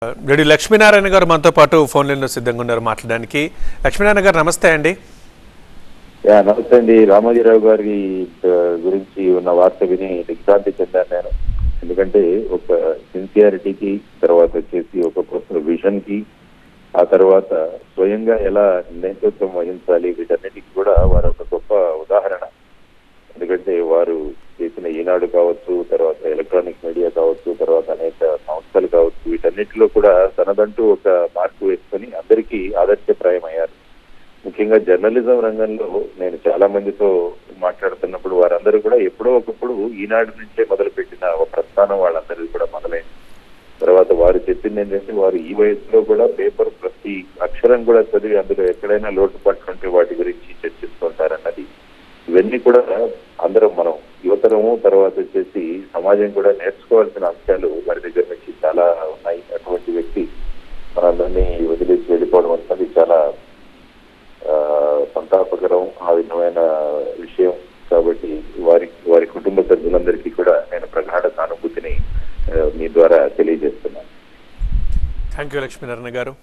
రెడ్డి లక్ష్మీనారాయణ గారు మనతో పాటు ఫోన్ లైన్లో సిద్ధంగా ఉన్నారు మాట్లాడడానికి. లక్ష్మీనారాయణ గారు నమస్తే అండి. నమస్తే అండి. రామోజీరావు గారి గురించి ఉన్న వార్త విని దిగ్భ్రాంతి చెందాను నేను. ఎందుకంటే ఒక సిన్సియారిటీకి, తర్వాత వచ్చేసి ఒక కొత్త విజన్ కి, ఆ తర్వాత స్వయంగా ఎలా నేతృత్వం వహించాలి, వీటన్నిటికీ కూడా వారు ఒక గొప్ప ఉదాహరణ. ఎందుకంటే వారు చేసిన ఈనాడు కావచ్చు, తర్వాత ఎలక్ట్రానిక్ మీడియా కావచ్చు, తర్వాత అనేక సంస్థలు కావచ్చు, వీటన్నిటిలో కూడా తనదంటూ ఒక మార్పు వేసుకొని అందరికీ ఆదర్శప్రాయం అయ్యారు. ముఖ్యంగా జర్నలిజం రంగంలో నేను చాలా మందితో మాట్లాడుతున్నప్పుడు వారందరూ కూడా ఎప్పుడో ఒకప్పుడు ఈనాడు నుంచే మొదలుపెట్టిన ఒక ప్రస్థానం వాళ్ళందరిది కూడా మొదలైంది. తర్వాత వారు చెప్పింది ఏంటంటే వారు ఈ వయసులో కూడా పేపర్ ప్రతి అక్షరం కూడా చదివి అందులో ఎక్కడైనా లోటుపాట్లు ఉంటే వాటి గురించి చర్చిస్తుంటారన్నది. ఇవన్నీ కూడా అందరం మనం యువతరము, తర్వాత వచ్చేసి సమాజం కూడా నేర్చుకోవాల్సిన అంశాలు వారి దగ్గర నుంచి చాలా ఉన్నాయి. అటువంటి వ్యక్తి మనందరినీ వదిలేసి వెళ్ళిపోవడం అన్నది చాలా సంతాపకరం, ఆ విధమైన విషయం. కాబట్టి వారి కుటుంబ సభ్యులందరికీ కూడా నేను ప్రగాఢ సానుభూతిని మీ ద్వారా తెలియజేస్తున్నాను. థ్యాంక్ యూ లక్ష్మీనారాయణ గారు.